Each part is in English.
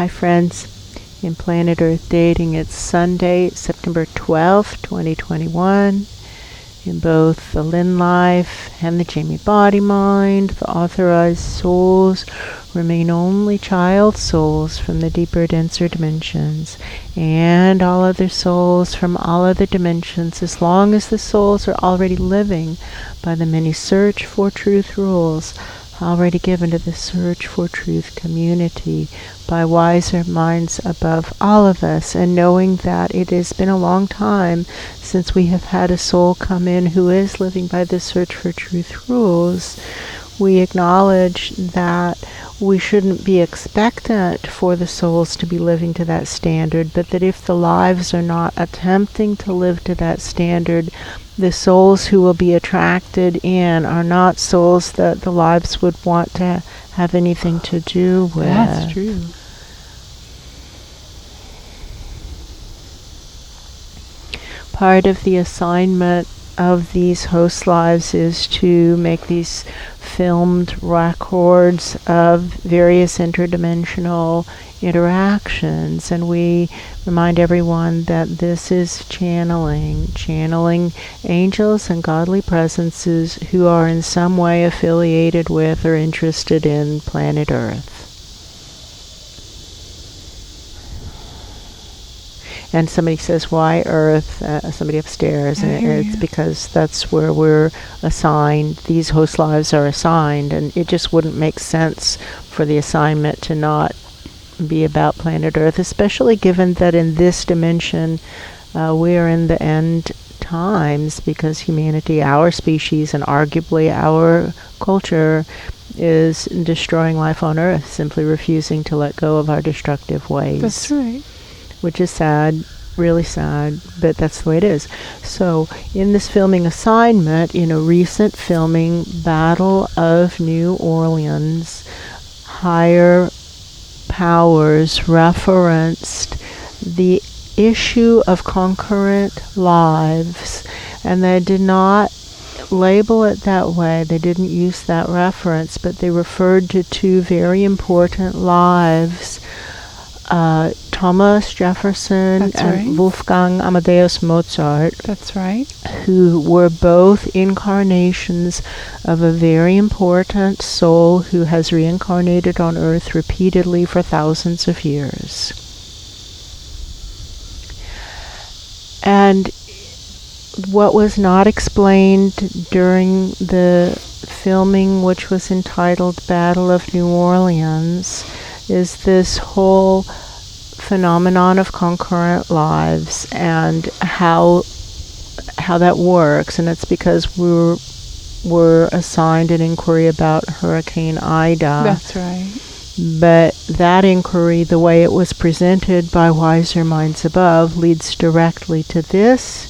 Hi friends, in Planet Earth Dating, it's Sunday, September 12th, 2021. In both the Lynn life and the Jamie body mind, the authorized souls remain only child souls from the deeper, denser dimensions, and all other souls from all other dimensions, as long as the souls are already living by the many search for truth rules already given to the search for truth community by wiser minds above all of us, and knowing that it has been a long time since we have had a soul come in who is living by the search for truth rules, we acknowledge that we shouldn't be expectant for the souls to be living to that standard, but that if the lives are not attempting to live to that standard, the souls who will be attracted in are not souls that the lives would want to have anything to do with. That's true. Part of the assignment of these host lives is to make these filmed records of various interdimensional interactions, and we remind everyone that this is channeling angels and godly presences who are in some way affiliated with or interested in planet Earth. And somebody says, why Earth? Somebody upstairs. And it's because that's where we're assigned. These host lives are assigned. And it just wouldn't make sense for the assignment to not be about planet Earth, especially given that in this dimension we are in the end times, because humanity, our species, and arguably our culture is destroying life on Earth, simply refusing to let go of our destructive ways. That's right. Which is sad, really sad, but that's the way it is. So, in this filming assignment, in a recent filming, Battle of New Orleans, higher powers referenced the issue of concurrent lives, and they did not label it that way. They didn't use that reference, but they referred to two very important lives, Thomas Jefferson and Wolfgang Amadeus Mozart. That's right. Who were both incarnations of a very important soul who has reincarnated on Earth repeatedly for thousands of years. And what was not explained during the filming, which was entitled Battle of New Orleans, is this whole phenomenon of concurrent lives and how that works. And it's because we're assigned an inquiry about Hurricane Ida. That's right. But that inquiry, the way it was presented by wiser minds above, leads directly to this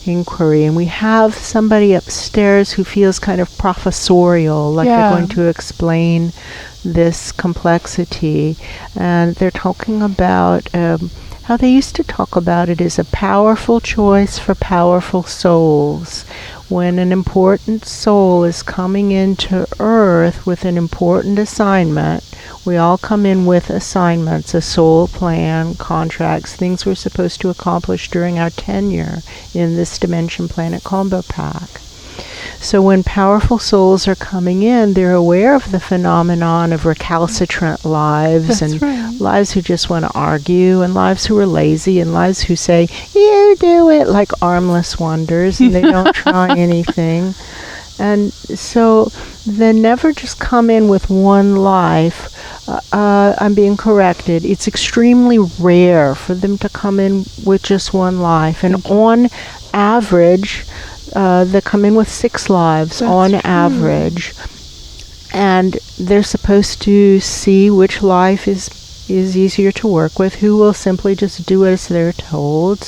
inquiry. And we have somebody upstairs who feels kind of professorial, like they're going to explain this complexity. And they're talking about how they used to talk about it as a powerful choice for powerful souls. When an important soul is coming into Earth with an important assignment, we all come in with assignments, a soul plan, contracts, things we're supposed to accomplish during our tenure in this dimension planet called Pack. So when powerful souls are coming in, they're aware of the phenomenon of recalcitrant lives. That's and right. Lives who just want to argue, and lives who are lazy, and lives who say, you do it, like armless wonders, and they don't try anything. And so they never just come in with one life. I'm being corrected. It's extremely rare for them to come in with just one life. And on average, they come in with 6 lives. That's on average. And they're supposed to see which life is easier to work with, who will simply just do as they're told,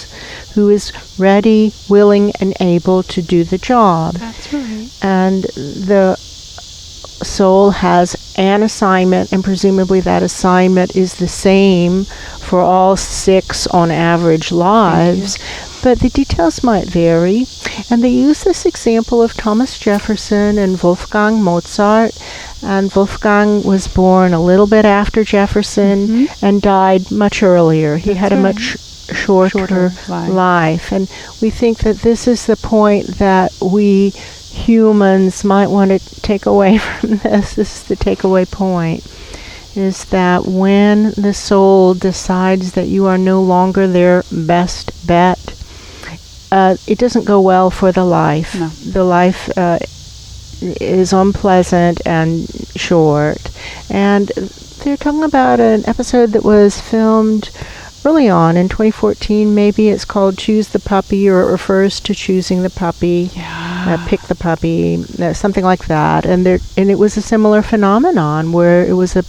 who is ready, willing, and able to do the job. That's right. And the soul has an assignment, and presumably that assignment is the same for all 6 on average lives. but the details might vary. And they use this example of Thomas Jefferson and Wolfgang Mozart. And Wolfgang was born a little bit after Jefferson and died much earlier. He had a much shorter life. And we think that this is the point that we humans might want to take away from this. This is the takeaway point, is that when the soul decides that you are no longer their best bet, it doesn't go well for the life. No. The life is unpleasant and short. And they're talking about an episode that was filmed early on in 2014. Maybe it's called Choose the Puppy, or it refers to choosing the puppy. Pick the puppy, something like that. And it was a similar phenomenon where it was a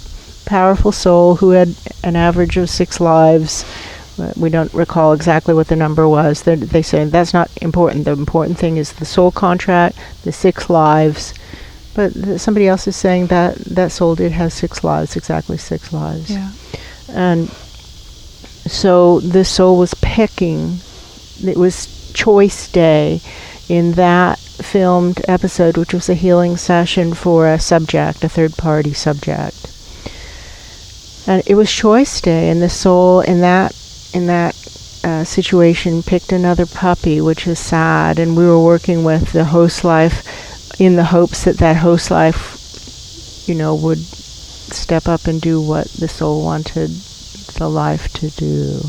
powerful soul who had an average of 6 lives. We don't recall exactly what the number was. They say that's not important. The important thing is the soul contract, the 6 lives. But somebody else is saying that that soul did have 6 lives, exactly 6 lives. Yeah. And so the soul was picking. It was choice day in that filmed episode, which was a healing session for a subject, a third-party subject. And it was choice day, and the soul in that situation picked another puppy, which is sad. And we were working with the host life in the hopes that that host life, would step up and do what the soul wanted the life to do.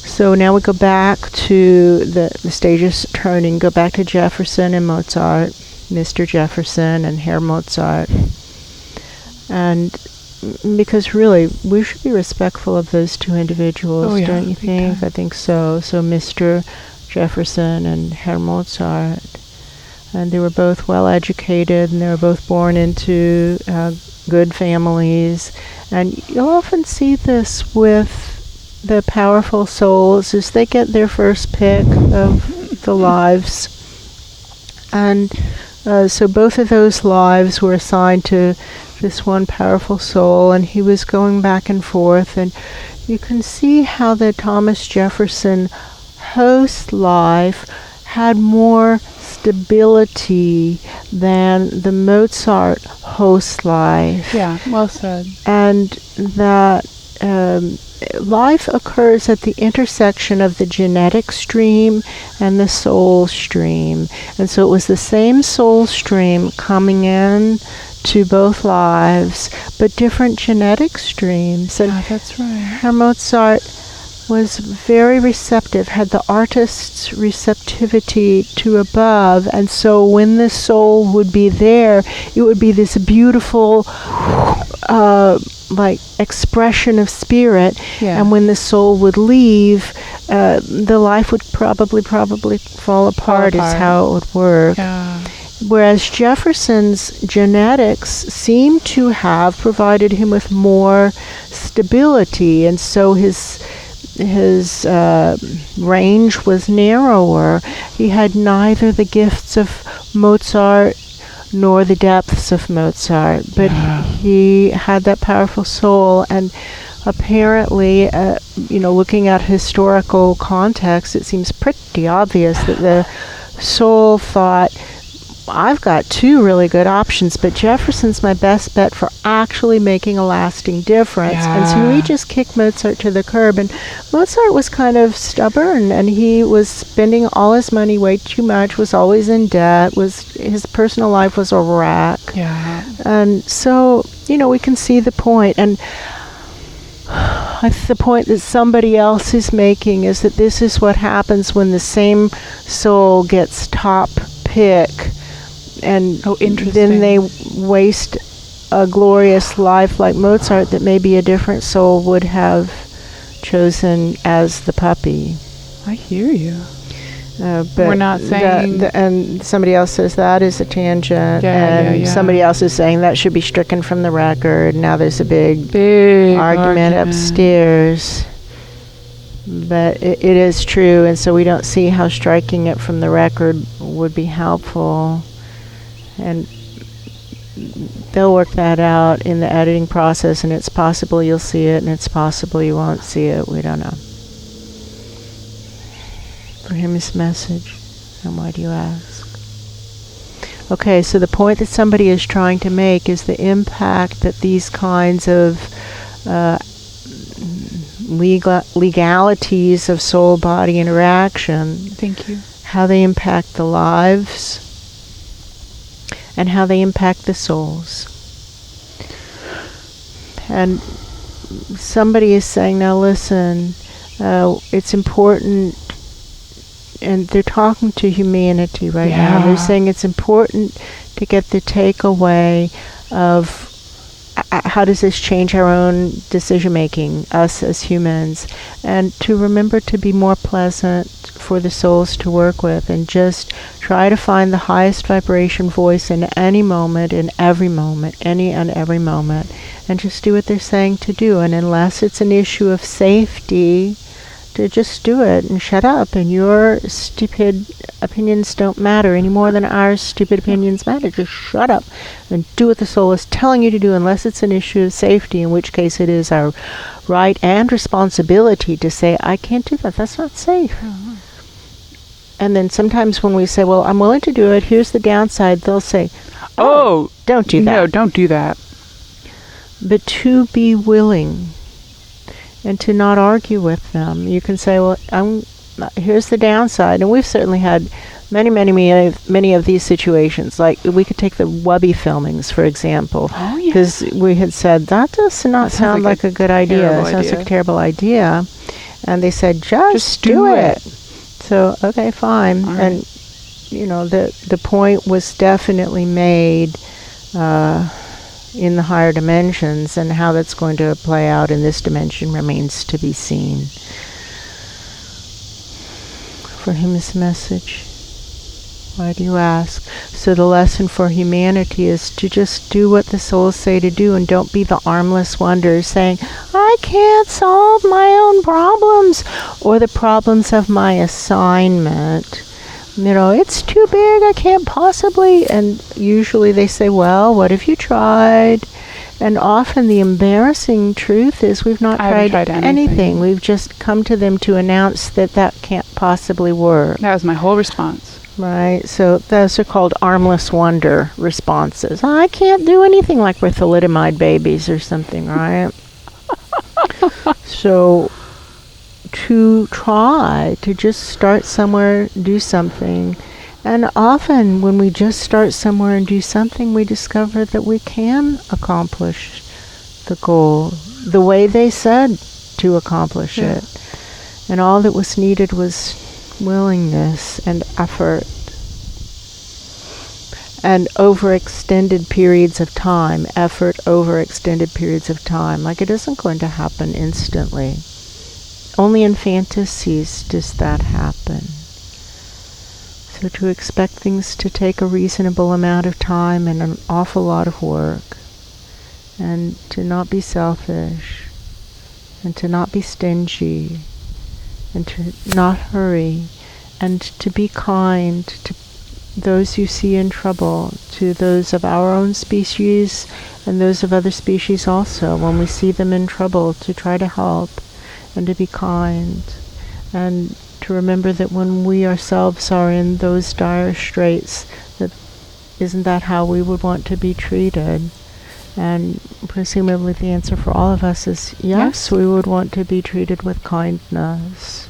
So now we go back to the stages turning, go back to Jefferson and Mozart, Mr. Jefferson and Herr Mozart. And because really, we should be respectful of those two individuals, don't you think? I think so. So Mr. Jefferson and Herr Mozart. And they were both well educated, and they were both born into good families. And you'll often see this with the powerful souls as they get their first pick of the lives. And so both of those lives were assigned to this one powerful soul, and he was going back and forth. And you can see how the Thomas Jefferson host life had more stability than the Mozart host life. Yeah, well said. And that life occurs at the intersection of the genetic stream and the soul stream. And so it was the same soul stream coming in to both lives, but different genetic streams. And that's right. Herr Mozart was very receptive, had the artist's receptivity to above, and so when the soul would be there, it would be this beautiful expression of spirit. And when the soul would leave, the life would probably fall apart is how it would work. Whereas Jefferson's genetics seem to have provided him with more stability, and so his range was narrower. He had neither the gifts of Mozart nor the depths of Mozart, but he had that powerful soul. And apparently, looking at historical context, it seems pretty obvious that the soul thought, I've got 2 really good options, but Jefferson's my best bet for actually making a lasting difference. And so we just kicked Mozart to the curb. And Mozart was kind of stubborn, and he was spending all his money way too much, was always in debt, his personal life was a wreck. And so, we can see the point. And the point that somebody else is making is that this is what happens when the same soul gets top pick. And then they waste a glorious life like Mozart that maybe a different soul would have chosen as the puppy. I hear you. But we're not saying... and somebody else says that is a tangent. Somebody else is saying that should be stricken from the record. Now there's a big argument upstairs. But it is true, and so we don't see how striking it from the record would be helpful. And they'll work that out in the editing process, and it's possible you'll see it, and it's possible you won't see it. We don't know. For him, his message. And why do you ask? Okay, so the point that somebody is trying to make is the impact that these kinds of legalities of soul-body interaction, Thank you. how they impact the lives and how they impact the souls. And somebody is saying, now listen, it's important, and they're talking to humanity right now. They're saying it's important to get the takeaway of how does this change our own decision making, us as humans, and to remember to be more pleasant for the souls to work with, and just try to find the highest vibration voice in any moment, in every moment, any and every moment, and just do what they're saying to do. And unless it's an issue of safety, to just do it and shut up, and your stupid opinions don't matter any more than our stupid opinions matter. Just shut up and do what the soul is telling you to do, unless it's an issue of safety, in which case it is our right and responsibility to say, I can't do that, that's not safe. And then sometimes when we say, well, I'm willing to do it, here's the downside, they'll say, oh, don't do that. No, don't do that. But to be willing and to not argue with them. You can say, well, here's the downside. And we've certainly had many of these situations. Like, we could take the Wubby filmings, for example. Oh, yeah. Because we had said, that does not sound like a good idea. It sounds like a terrible idea. And they said, just do it. So, okay, fine. Right. And, the point was definitely made in the higher dimensions, and how that's going to play out in this dimension remains to be seen. For him, his message. Why do you ask? So the lesson for humanity is to just do what the souls say to do, and don't be the armless wonder saying, I can't solve my own problems or the problems of my assignment. It's too big, I can't possibly. And usually they say, well, what have you tried? And often the embarrassing truth is we've not tried anything. We've just come to them to announce that can't possibly work. That was my whole response. Right, so those are called armless wonder responses. I can't do anything, like we're thalidomide babies or something, right? So to try to just start somewhere, do something. And often when we just start somewhere and do something, we discover that we can accomplish the goal the way they said to accomplish it. And all that was needed was willingness and effort, and overextended periods of time. Effort over extended periods of time. Like, it isn't going to happen instantly. Only in fantasies does that happen. So to expect things to take a reasonable amount of time and an awful lot of work, and to not be selfish, and to not be stingy, and to not hurry, and to be kind to those you see in trouble, to those of our own species and those of other species also. When we see them in trouble, to try to help and to be kind, and to remember that when we ourselves are in those dire straits, that isn't that how we would want to be treated? And presumably the answer for all of us is yes, we would want to be treated with kindness.